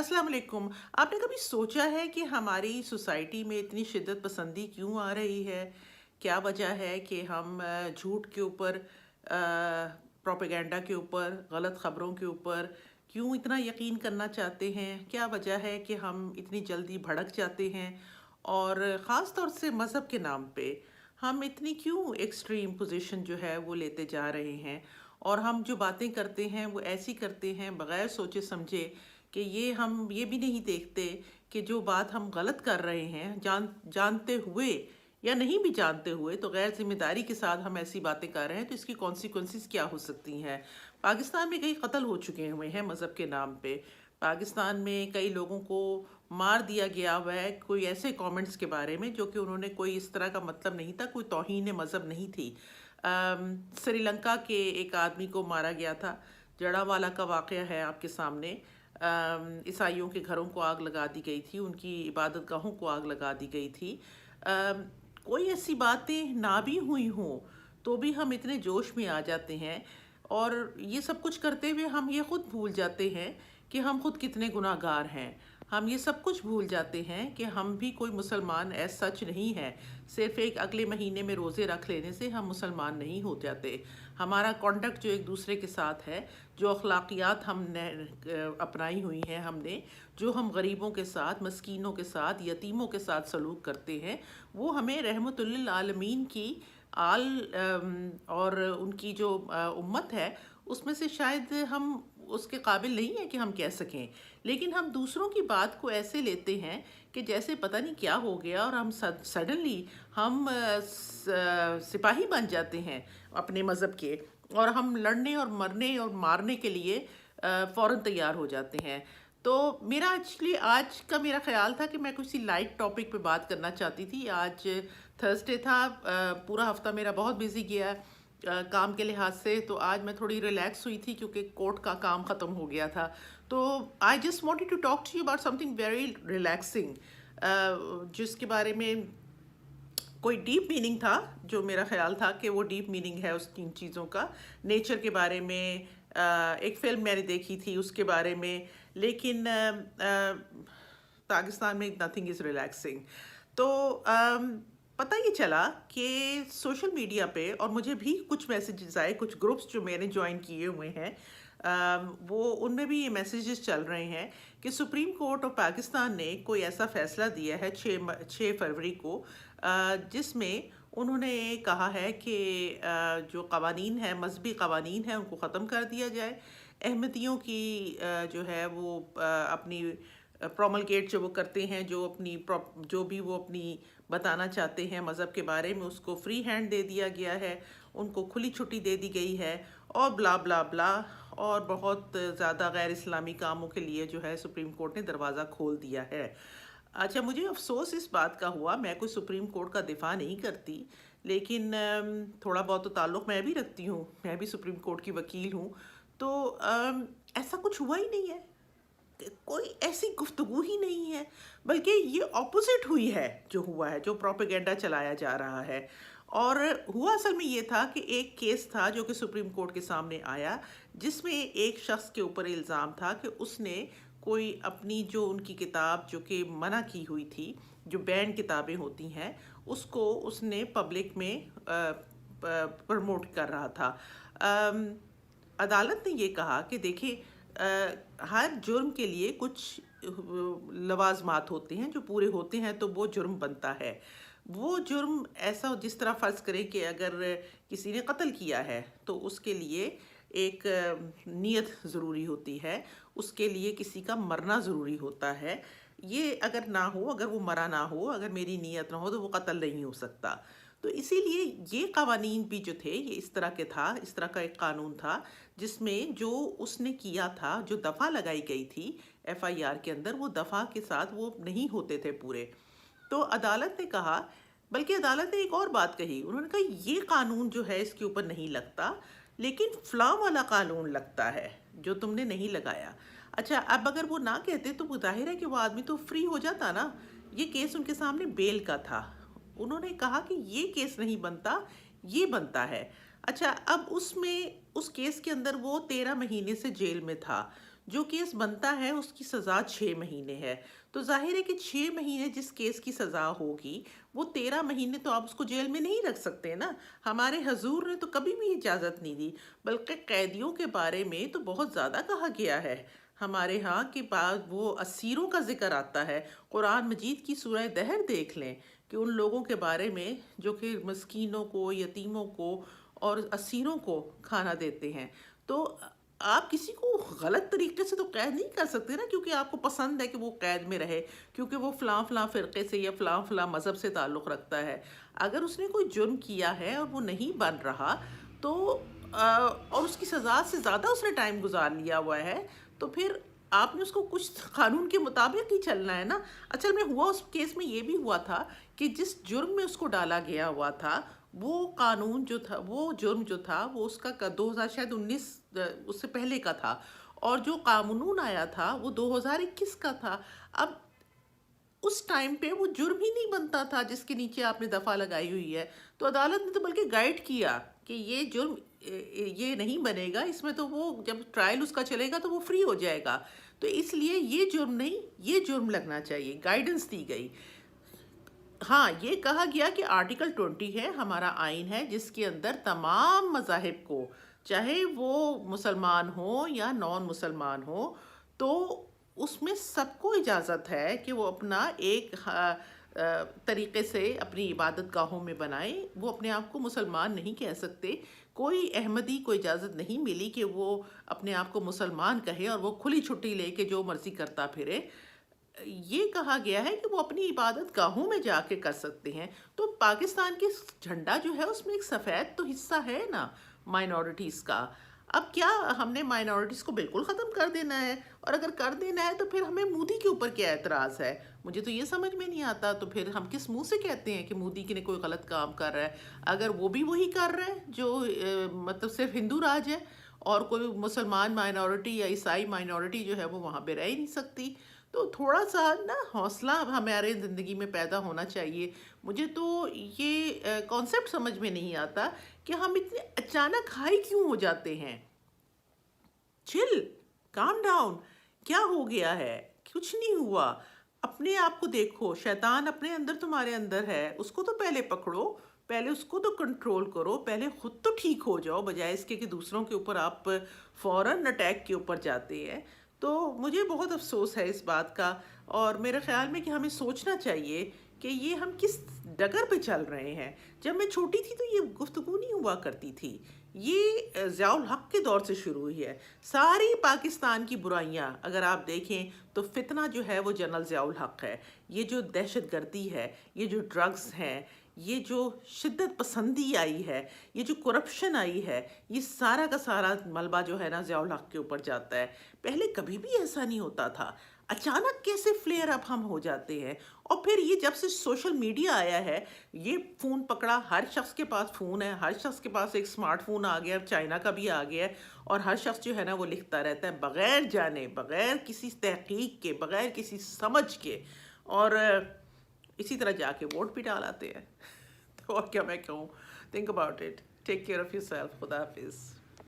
अस्सलाम वालेकुम। आपने कभी सोचा है कि हमारी सोसाइटी में इतनी शिद्दत पसंदी क्यों आ रही है? क्या वजह है कि हम झूठ के ऊपर, प्रोपेगेंडा के ऊपर, गलत ख़बरों के ऊपर क्यों इतना यकीन करना चाहते हैं? क्या वजह है कि हम इतनी जल्दी भड़क जाते हैं? और ख़ास तौर से मज़हब के नाम पे हम इतनी क्यों एक्सट्रीम पोजीशन जो है वो लेते जा रहे हैं? और हम जो बातें करते हैं वो ऐसी करते हैं बग़ैर सोचे समझे कि हम ये भी नहीं देखते कि जो बात हम गलत कर रहे हैं जानते हुए या नहीं भी जानते हुए तो गैर जिम्मेदारी के साथ हम ऐसी बातें कर रहे हैं, तो इसकी कॉन्सिक्वेंसेस क्या हो सकती हैं। पाकिस्तान में कई कत्ल हो चुके हुए हैं मज़हब के नाम पे। पाकिस्तान में कई लोगों को मार दिया गया हुआ है कोई ऐसे कमेंट्स के बारे में जो कि उन्होंने कोई इस तरह का मतलब नहीं था, कोई तौहीन मज़हब नहीं थी। श्रीलंका के एक आदमी को मारा गया था। जड़ावाला का वाक़या है आपके सामने। ईसाइयों के घरों को आग लगा दी गई थी, उनकी इबादत गाहों को आग लगा दी गई थी। कोई ऐसी बातें ना भी हुई हों तो भी हम इतने जोश में आ जाते हैं, और ये सब कुछ करते हुए हम ये खुद भूल जाते हैं कि हम खुद कितने गुनाहगार हैं। हम ये सब कुछ भूल जाते हैं कि हम भी कोई मुसलमान एज सच नहीं है। सिर्फ एक अगले महीने में रोज़े रख लेने से हम मुसलमान नहीं हो जाते। हमारा कॉन्डक्ट जो एक दूसरे के साथ है, जो अखलाकियात हमने अपनाई हुई हैं हमने, जो हम गरीबों के साथ, मस्कीनों के साथ, यतीमों के साथ सलूक करते हैं, वो हमें रहमतुल लिल आलमीन की और उनकी जो उम्मत है उसमें से शायद हम उसके काबिल नहीं है कि हम कह सकें। लेकिन हम दूसरों की बात को ऐसे लेते हैं कि जैसे पता नहीं क्या हो गया, और हम सडनली हम सिपाही बन जाते हैं अपने मज़हब के, और हम लड़ने और मरने और मारने के लिए फ़ौरन तैयार हो जाते हैं। तो मेरा एक्चुअली आज का मेरा ख़्याल था कि मैं किसी लाइट टॉपिक पे बात करना चाहती थी। आज थर्सडे था। पूरा हफ्ता मेरा बहुत बिजी गया काम के लिहाज से, तो आज मैं थोड़ी रिलैक्स हुई थी क्योंकि कोर्ट का काम ख़त्म हो गया था। तो I just wanted to talk to you about something very relaxing, जिसके बारे में कोई डीप मीनिंग था, जो मेरा ख्याल था कि वो डीप मीनिंग है उस इन चीज़ों का। नेचर के बारे में एक फ़िल्म मैंने देखी थी उसके बारे में, लेकिन पाकिस्तान में नथिंग इज़ रिलैक्सिंग। तो पता ये चला कि सोशल मीडिया पे, और मुझे भी कुछ मैसेजेस आए, कुछ ग्रुप्स जो मैंने ज्वाइन किए हुए हैं, वो उनमें भी ये मैसेजेस चल रहे हैं कि सुप्रीम कोर्ट ऑफ पाकिस्तान ने कोई ऐसा फ़ैसला दिया है 6 फरवरी को, जिसमें उन्होंने कहा है कि जो कवानीन है, मजहबी कवानीन है, उनको ख़त्म कर दिया जाए। अहमदियों की जो है वो अपनी प्रोमलगेट जो वो करते हैं, जो भी वो अपनी बताना चाहते हैं मज़हब के बारे में, उसको फ्री हैंड दे दिया गया है, उनको खुली छुट्टी दे दी गई है, और ब्ला ब्ला ब्ला, और बहुत ज़्यादा गैर इस्लामी कामों के लिए जो है सुप्रीम कोर्ट ने दरवाज़ा खोल दिया है। अच्छा, मुझे अफ़सोस इस बात का हुआ, मैं कोई सुप्रीम कोर्ट का दिफ़ा नहीं करती, लेकिन थोड़ा बहुत तो ताल्लुक़ मैं भी रखती हूँ, मैं भी सुप्रीम कोर्ट की वकील हूँ। तो ऐसा कुछ हुआ ही नहीं है, कोई ऐसी गुफ्तगू ही नहीं है, बल्कि ये ऑपोजिट हुई है जो हुआ है, जो प्रोपेगेंडा चलाया जा रहा है। और हुआ असल में ये था कि एक केस था जो कि सुप्रीम कोर्ट के सामने आया, जिसमें एक शख्स के ऊपर इल्ज़ाम था कि उसने कोई अपनी जो उनकी किताब जो कि मना की हुई थी, जो बैन किताबें होती हैं, उसको उसने पब्लिक में प्रमोट कर रहा था। अदालत ने ये कहा कि देखिए, हर जुर्म के लिए कुछ लवाजमात होते हैं, जो पूरे होते हैं तो वो जुर्म बनता है। वो जुर्म ऐसा, जिस तरह फ़र्ज़ करें कि अगर किसी ने कत्ल किया है तो उसके लिए एक नीयत ज़रूरी होती है, उसके लिए किसी का मरना ज़रूरी होता है। ये अगर ना हो, अगर वो मरा ना हो, अगर मेरी नीयत ना हो, तो वो कत्ल नहीं हो सकता। तो इसीलिए ये कवानीन भी जो थे, ये इस तरह के था, इस तरह का एक कानून था, जिसमें जो उसने किया था, जो दफ़ा लगाई गई थी एफआईआर के अंदर, वो दफ़ा के साथ वो नहीं होते थे पूरे। तो अदालत ने कहा, बल्कि अदालत ने एक और बात कही, उन्होंने कहा ये कानून जो है इसके ऊपर नहीं लगता, लेकिन फ़लाँ वाला कानून लगता है जो तुमने नहीं लगाया। अच्छा, अब अगर वो ना कहते तो वो ज़ाहिर है कि वो आदमी तो फ्री हो जाता ना। ये केस उनके सामने बेल का था, उन्होंने कहा कि ये केस नहीं बनता, ये बनता है। अच्छा, अब उसमें उस केस के अंदर वो 13 महीने से जेल में था। جو کیس بنتا ہے اس کی سزا 6 مہینے ہے، تو ظاہر ہے کہ 6 مہینے جس کیس کی سزا ہوگی وہ 13 مہینے تو آپ اس کو جیل میں نہیں رکھ سکتے نا۔ ہمارے حضور نے تو کبھی بھی اجازت نہیں دی، بلکہ قیدیوں کے بارے میں تو بہت زیادہ کہا گیا ہے۔ ہمارے ہاں کے بعد وہ اسیروں کا ذکر آتا ہے، قرآن مجید کی سورہ دہر دیکھ لیں کہ ان لوگوں کے بارے میں جو کہ مسکینوں کو، یتیموں کو اور اسیروں کو کھانا دیتے ہیں۔ تو آپ کسی کو غلط طریقے سے تو قید نہیں کر سکتے نا، کیونکہ آپ کو پسند ہے کہ وہ قید میں رہے، کیونکہ وہ فلاں فلاں فرقے سے یا فلاں فلاں مذہب سے تعلق رکھتا ہے۔ اگر اس نے کوئی جرم کیا ہے اور وہ نہیں بن رہا تو اور اس کی سزا سے زیادہ اس نے ٹائم گزار لیا ہوا ہے، تو پھر آپ نے اس کو کچھ قانون کے مطابق ہی چلنا ہے نا۔ اصل میں ہوا اس کیس میں یہ بھی ہوا تھا کہ جس جرم میں اس کو ڈالا گیا ہوا تھا وہ قانون جو تھا، وہ جرم جو تھا وہ اس کا 2019 اس سے پہلے کا تھا، اور جو قانون آیا تھا وہ 2021 کا تھا۔ اب اس ٹائم پہ وہ جرم ہی نہیں بنتا تھا جس کے نیچے آپ نے دفعہ لگائی ہوئی ہے، تو عدالت نے تو بلکہ گائیڈ کیا کہ یہ جرم یہ نہیں بنے گا، اس میں تو وہ جب ٹرائل اس کا چلے گا تو وہ فری ہو جائے گا، تو اس لیے یہ جرم نہیں، یہ جرم لگنا چاہیے، گائیڈنس دی گئی۔ ہاں، یہ کہا گیا کہ آرٹیکل 20 ہے ہمارا آئین ہے، جس کے اندر تمام مذاہب کو، چاہے وہ مسلمان ہو یا نان مسلمان ہو، تو اس میں سب کو اجازت ہے کہ وہ اپنا ایک طریقے سے اپنی عبادت گاہوں میں بنائیں۔ وہ اپنے آپ کو مسلمان نہیں کہہ سکتے، کوئی احمدی کو اجازت نہیں ملی کہ وہ اپنے آپ کو مسلمان کہے اور وہ کھلی چھٹی لے کے جو مرضی کرتا پھرے۔ یہ کہا گیا ہے کہ وہ اپنی عبادت گاہوں میں جا کے کر سکتے ہیں۔ تو پاکستان کے جھنڈا جو ہے اس میں ایک سفید تو حصہ ہے نا مائنورٹیز کا۔ اب کیا ہم نے مائنورٹیز کو بالکل ختم کر دینا ہے؟ اور اگر کر دینا ہے تو پھر ہمیں مودی کے اوپر کیا اعتراض ہے؟ مجھے تو یہ سمجھ میں نہیں آتا۔ تو پھر ہم کس منہ سے کہتے ہیں کہ مودی کی نے کوئی غلط کام کر رہا ہے، اگر وہ بھی وہی کر رہے ہیں جو مطلب صرف ہندو راج ہے، اور کوئی مسلمان مائنورٹی یا عیسائی مائنورٹی جو ہے وہ وہاں پہ رہ ہی نہیں سکتی؟ تو تھوڑا سا نا حوصلہ ہمارے زندگی میں پیدا ہونا چاہیے۔ مجھے تو یہ کانسیپٹ سمجھ میں نہیں آتا کہ ہم اتنے اچانک ہائی کیوں ہو جاتے ہیں۔ چل، کام ڈاؤن، کیا ہو گیا ہے؟ کچھ نہیں ہوا۔ اپنے آپ کو دیکھو، شیطان اپنے اندر تمہارے اندر ہے، اس کو تو پہلے پکڑو، پہلے اس کو تو کنٹرول کرو، پہلے خود تو ٹھیک ہو جاؤ، بجائے اس کے کہ دوسروں کے اوپر آپ فوراً اٹیک کے اوپر جاتے ہیں۔ تو مجھے بہت افسوس ہے اس بات کا، اور میرے خیال میں کہ ہمیں سوچنا چاہیے کہ یہ ہم کس ڈگر پہ چل رہے ہیں۔ جب میں چھوٹی تھی تو یہ گفتگو نہیں ہوا کرتی تھی، یہ ضیاء الحق کے دور سے شروع ہوئی ہے۔ ساری پاکستان کی برائیاں اگر آپ دیکھیں تو فتنہ جو ہے وہ جنرل ضیاء الحق ہے، یہ جو دہشت گردی ہے، یہ جو ڈرگز ہیں، یہ جو شدت پسندی آئی ہے، یہ جو کرپشن آئی ہے، یہ سارا کا سارا ملبہ جو ہے نا ضیاء الحق کے اوپر جاتا ہے۔ پہلے کبھی بھی ایسا نہیں ہوتا تھا، اچانک کیسے فلیئر اپ ہم ہو جاتے ہیں؟ اور پھر یہ جب سے سوشل میڈیا آیا ہے، یہ فون پکڑا، ہر شخص کے پاس فون ہے، ہر شخص کے پاس ایک سمارٹ فون آ گیا، چائنا کا بھی آ گیا ہے، اور ہر شخص جو ہے نا وہ لکھتا رہتا ہے بغیر جانے، بغیر کسی تحقیق کے، بغیر کسی سمجھ کے، اور اسی طرح جا کے ووٹ بھی ڈال آتے ہیں۔ تو اور کیا میں کہوں؟ Think about it, take care of your self, خدا حافظ۔